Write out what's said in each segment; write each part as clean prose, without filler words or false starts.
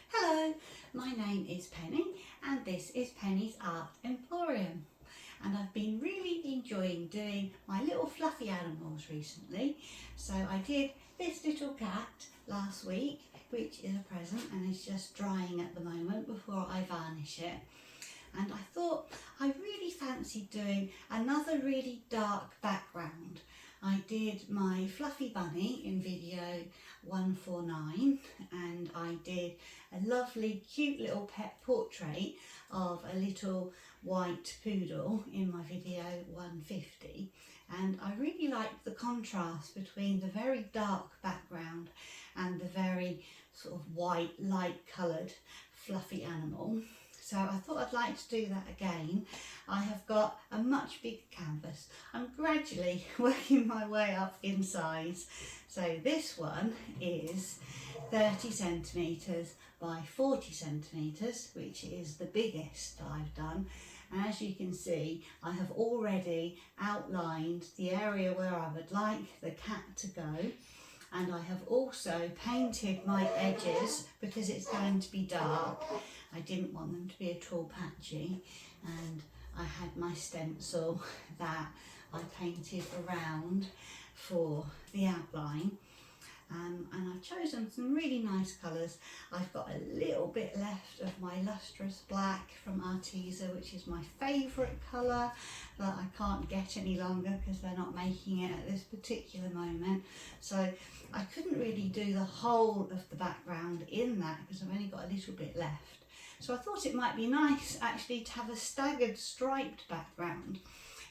Hello, my name is Penny and this is Penny's Art Emporium, and I've been really enjoying doing my little fluffy animals recently. So I did this little cat last week, which is a present and is just drying at the moment before I varnish it. And I thought I really fancied doing another really dark background. I did my fluffy bunny in video 149 and I did a lovely cute little pet portrait of a little white poodle in my video 150, and I really liked the contrast between the very dark background and the very sort of white light coloured fluffy animal. So I thought I'd like to do that again. I have got a much bigger canvas. I'm gradually working my way up in size. So this one is 30 centimetres by 40 centimetres, which is the biggest I've done. And as you can see, I have already outlined the area where I would like the cat to go. And I have also painted my edges because it's going to be dark. I didn't want them to be at all patchy, and I had my stencil that I painted around for the outline. And I've chosen some really nice colours. I've got a little bit left of my lustrous black from Arteza, which is my favourite colour, but I can't get any longer because they're not making it at this particular moment. So I couldn't really do the whole of the background in that because I've only got a little bit left. So I thought it might be nice actually to have a staggered striped background.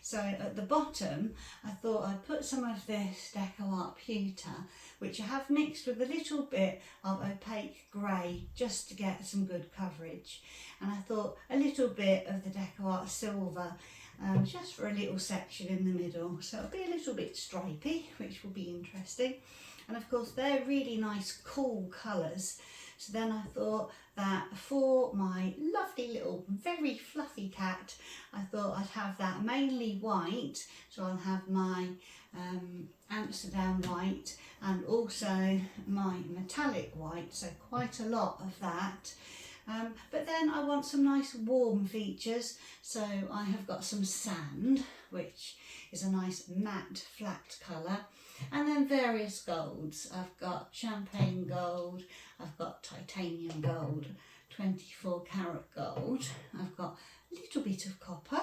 So at the bottom, I thought I'd put some of this Deco Art pewter, which I have mixed with a little bit of opaque grey just to get some good coverage. And I thought a little bit of the Deco Art silver just for a little section in the middle. So it'll be a little bit stripy, which will be interesting. And of course, they're really nice, cool colours. So then I thought that for my lovely little, very fluffy cat, I thought I'd have that mainly white. So I'll have my Amsterdam white and also my metallic white, so quite a lot of that. But then I want some nice warm features, so I have got some sand, which is a nice matte flat colour, and then various golds. I've got champagne gold, I've got titanium gold, 24 karat gold, I've got a little bit of copper,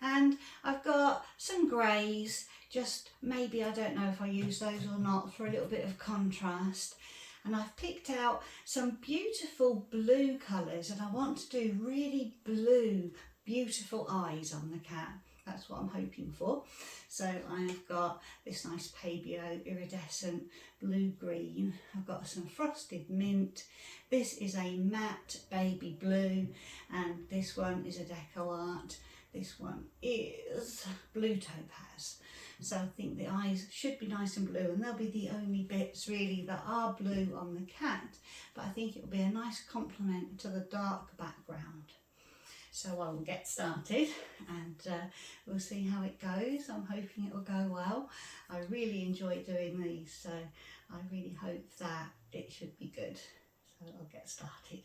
and I've got some greys, just maybe, I don't know if I use those or not, for a little bit of contrast. And I've picked out some beautiful blue colours, and I want to do really blue, beautiful eyes on the cat. That's what I'm hoping for. So I've got this nice Pabio iridescent blue-green. I've got some frosted mint. This is a matte baby blue, and this one is a Deco Art. This one is blue topaz. So I think the eyes should be nice and blue, and they'll be the only bits really that are blue on the cat. But I think it will be a nice complement to the dark background. So I will get started and we'll see how it goes. I'm hoping it will go well. I really enjoy doing these, so I really hope that it should be good. So I'll get started.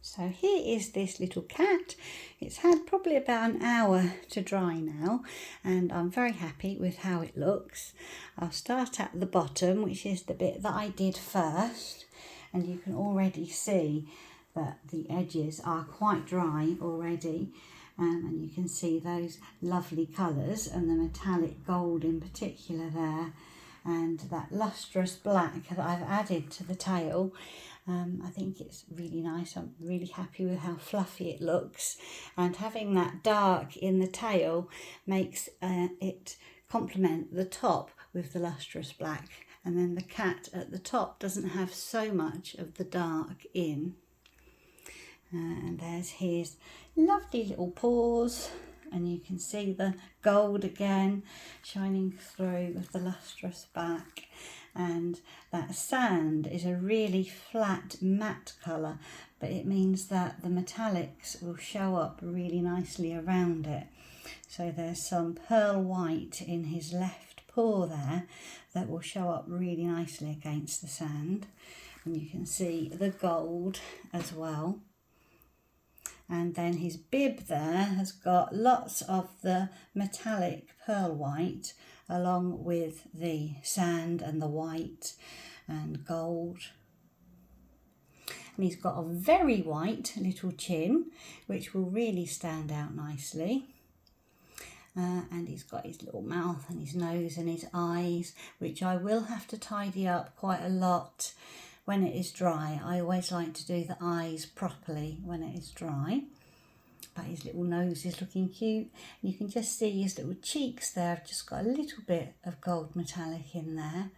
So here is this little cat. It's had probably about an hour to dry now, and I'm very happy with how it looks. I'll start at the bottom, which is the bit that I did first, and you can already see that the edges are quite dry already, and you can see those lovely colours and the metallic gold in particular there, and that lustrous black that I've added to the tail. I think it's really nice. I'm really happy with how fluffy it looks, and having that dark in the tail makes it complement the top with the lustrous black, and then the cat at the top doesn't have so much of the dark in. And there's his lovely little paws, and you can see the gold again shining through with the lustrous back. And that sand is a really flat matte colour, but it means that the metallics will show up really nicely around it. So there's some pearl white in his left paw there that will show up really nicely against the sand, and you can see the gold as well. And then his bib there has got lots of the metallic pearl white along with the sand and the white and gold. And he's got a very white little chin, which will really stand out nicely. And he's got his little mouth and his nose and his eyes, which I will have to tidy up quite a lot when it is dry. I always like to do the eyes properly when it is dry. But his little nose is looking cute. You can just see his little cheeks there. I've just got a little bit of gold metallic in there.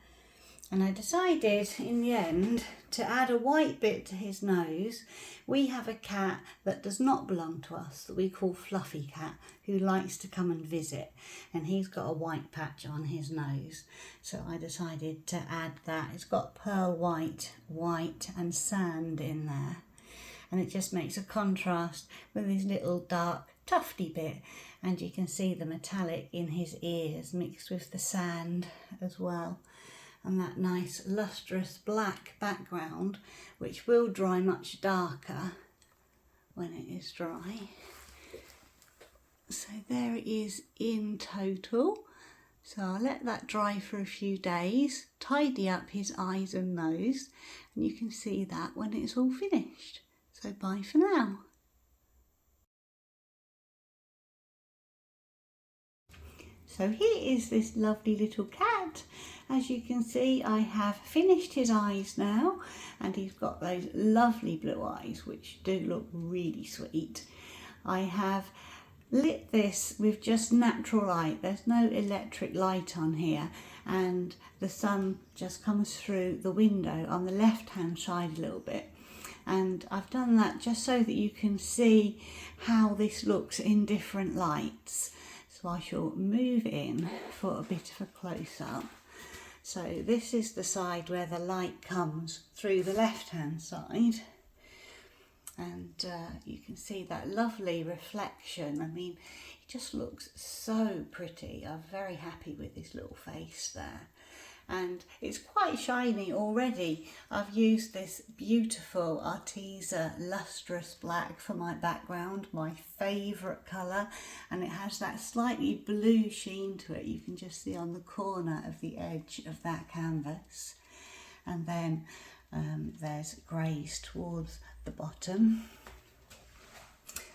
And I decided in the end to add a white bit to his nose. We have a cat that does not belong to us that we call Fluffy Cat, who likes to come and visit, and he's got a white patch on his nose. So I decided to add that. It's got pearl white, white and sand in there. And it just makes a contrast with his little dark tufty bit. And you can see the metallic in his ears mixed with the sand as well. And that nice lustrous black background, which will dry much darker when it is dry. So there it is in total. So I'll let that dry for a few days, tidy up his eyes and nose, and you can see that when it's all finished. So bye for now. So here is this lovely little cat. As you can see, I have finished his eyes now, and he's got those lovely blue eyes which do look really sweet. I have lit this with just natural light. There's no electric light on here, and the sun just comes through the window on the left hand side a little bit. And I've done that just so that you can see how this looks in different lights. So I shall move in for a bit of a close-up. So this is the side where the light comes through the left-hand side. And you can see that lovely reflection. I mean, it just looks so pretty. I'm very happy with this little face there. And it's quite shiny already. I've used this beautiful Arteza lustrous black for my background, my favourite colour, and it has that slightly blue sheen to it. You can just see on the corner of the edge of that canvas. And then there's greys towards the bottom.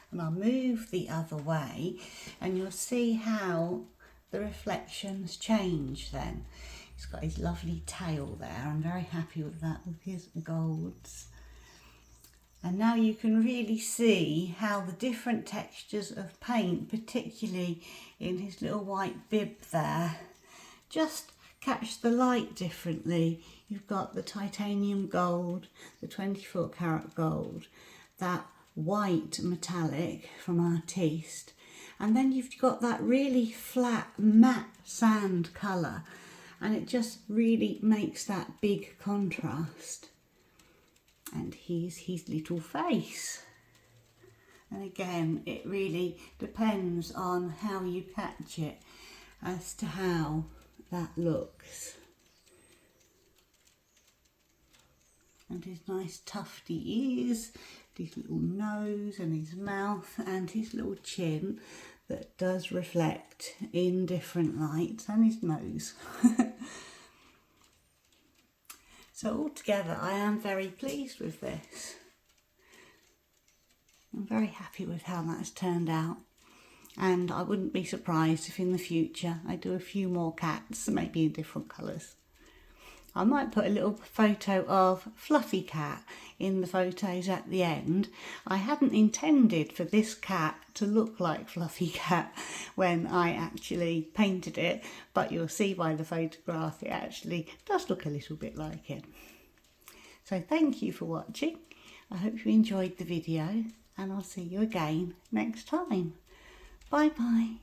And I'll move the other way and you'll see how the reflections change then. He's got his lovely tail there. I'm very happy with that, with his golds. And now you can really see how the different textures of paint, particularly in his little white bib there, just catch the light differently. You've got the titanium gold, the 24 karat gold, that white metallic from Artiste, and then you've got that really flat matte sand colour. And it just really makes that big contrast. And here's his little face. And again, it really depends on how you catch it as to how that looks. and his nice tufty ears, his little nose and his mouth and his little chin that does reflect in different lights, and his nose. So altogether I am very pleased with this. I'm very happy with how that's turned out, and I wouldn't be surprised if in the future I do a few more cats, maybe in different colours. I might put a little photo of Fluffy Cat in the photos at the end. I hadn't intended for this cat to look like Fluffy Cat when I actually painted it, but you'll see by the photograph it actually does look a little bit like it. So thank you for watching. I hope you enjoyed the video, and I'll see you again next time. Bye bye.